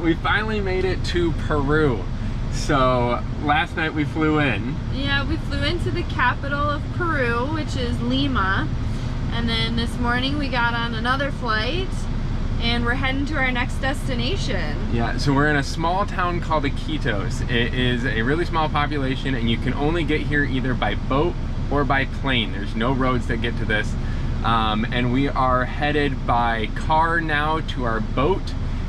we finally made it to Peru. So last night we flew in. Yeah, we flew into the capital of Peru, which is Lima. And then this morning we got on another flight and we're heading to our next destination. Yeah, so we're in a small town called Iquitos. It is a really small population and you can only get here either by boat or by plane. There's no roads that get to this. And we are headed by car now to our boat.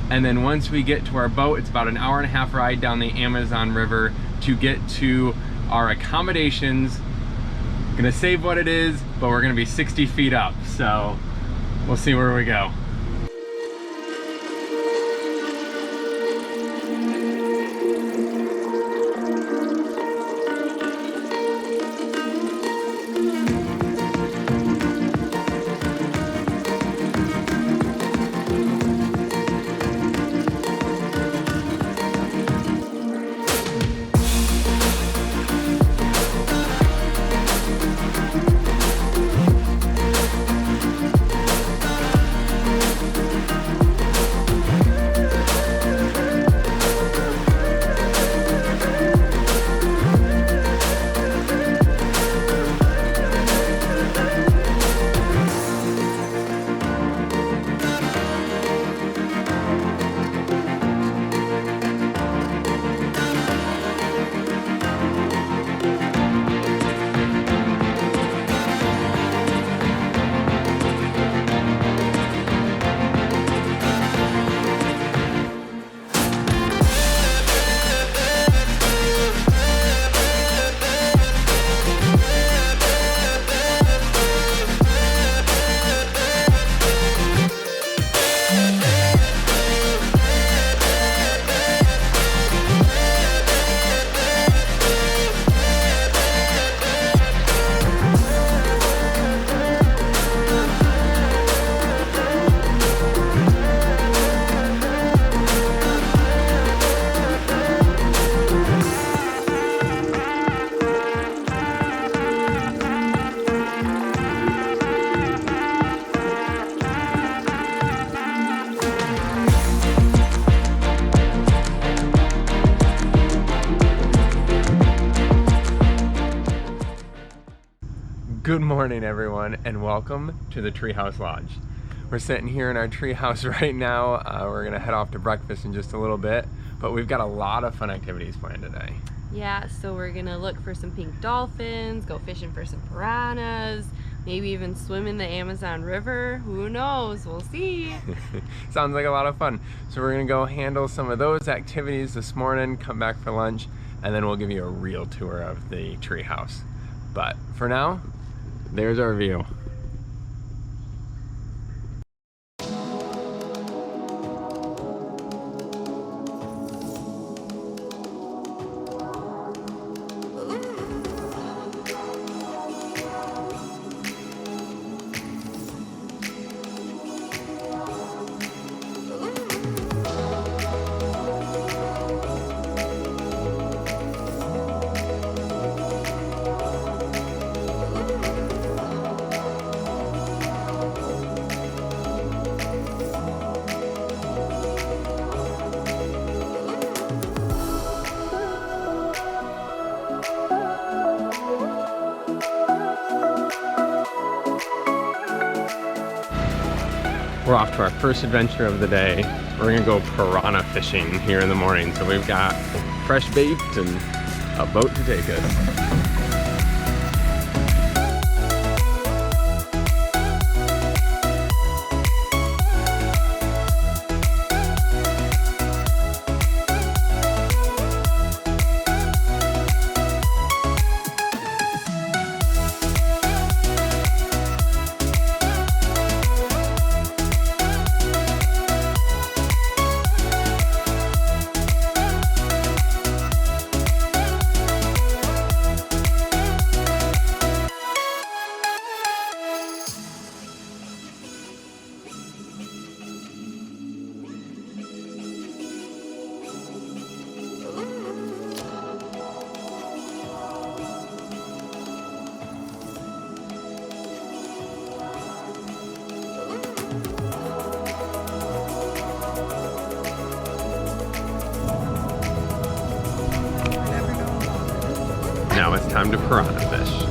And then once we get to our boat, it's about an hour-and-a-half ride down the Amazon River to get to our accommodations. Gonna save what it is, but we're gonna be 60 feet up. So we'll see where we go. Good morning, everyone, and welcome to the Treehouse Lodge. We're sitting here in our treehouse right now. We're gonna head off to breakfast in just a little bit, but we've got a lot of fun activities planned today. Yeah, so we're gonna look for some pink dolphins, go fishing for some piranhas, maybe even swim in the Amazon River. Who knows? We'll see. Sounds like a lot of fun. So we're gonna go handle some of those activities this morning, come back for lunch, and then we'll give you a real tour of the treehouse. But for now, there's our view. We're off to our first adventure of the day. We're gonna go piranha fishing here in the morning. So we've got fresh bait and a boat to take us. time to piranha fish.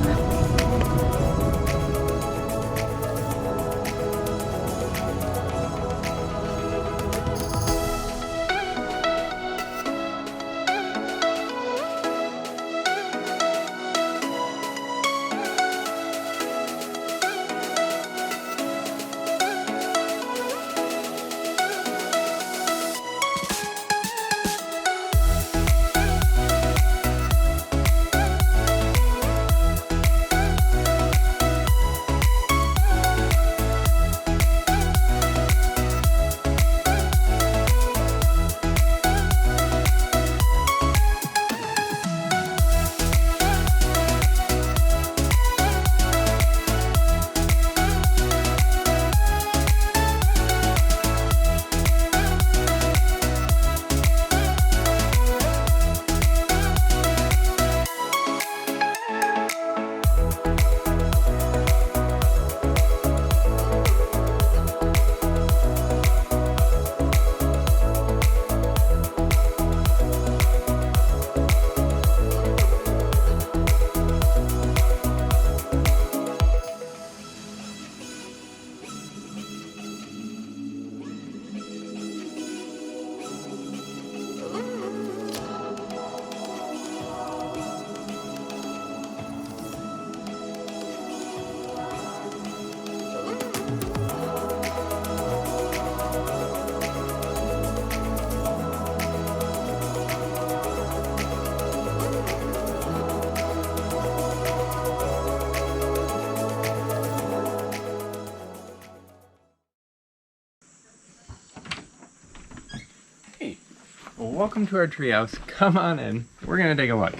Well, welcome to our treehouse. Come on in. We're gonna take a look.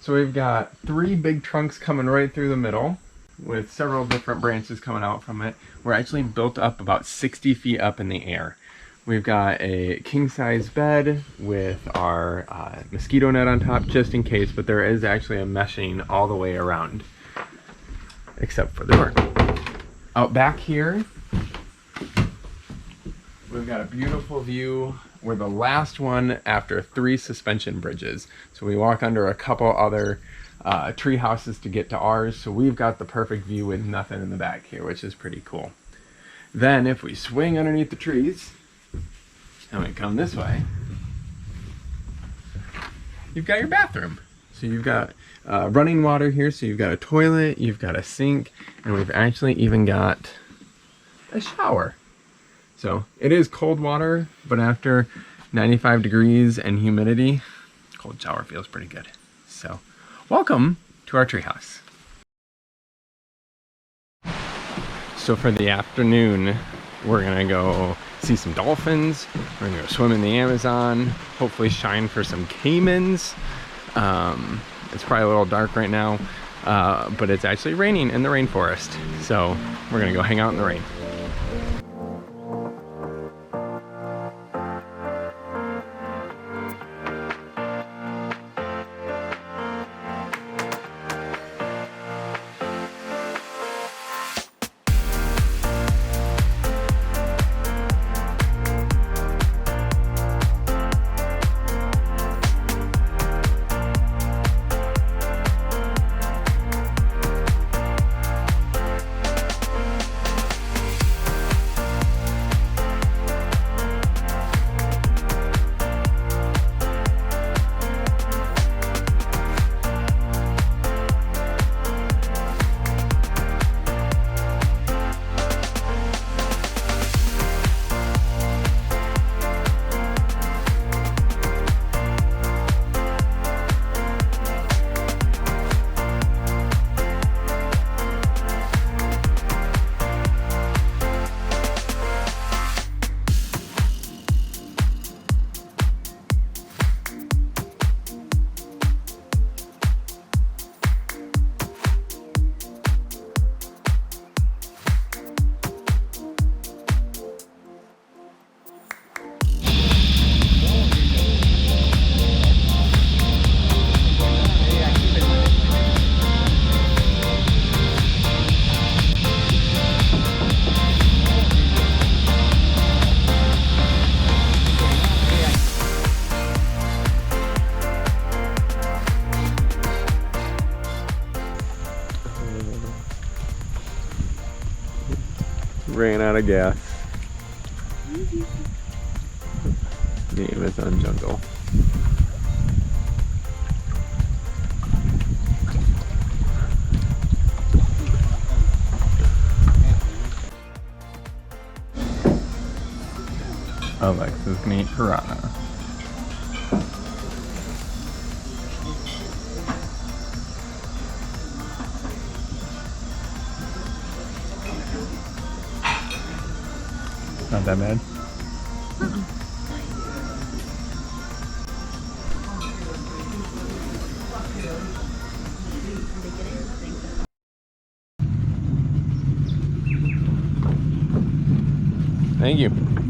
So we've got 3 big trunks coming right through the middle with several different branches coming out from it. We're actually built up about 60 feet up in the air. We've got a king-size bed with our mosquito net on top just in case, but there is actually a meshing all the way around, except for the door. Out back here, we've got a beautiful view. We're the last one after 3 suspension bridges. So we walk under a couple other tree houses to get to ours. So we've got the perfect view with nothing in the back here, which is pretty cool. Then if we swing underneath the trees and we come this way, you've got your bathroom. So you've got running water here. So you've got a toilet, you've got a sink, and we've actually even got a shower. So it is cold water, but after 95 degrees and humidity, cold shower feels pretty good. So welcome to our treehouse. So for the afternoon, we're gonna go see some dolphins. We're gonna go swim in the Amazon, hopefully shine for some caimans. It's probably a little dark right now, but it's actually raining in the rainforest. So we're gonna go hang out in the rain. ran out of gas. The Amazon jungle. Alexa's gonna eat piranha. Not that bad. Thank you.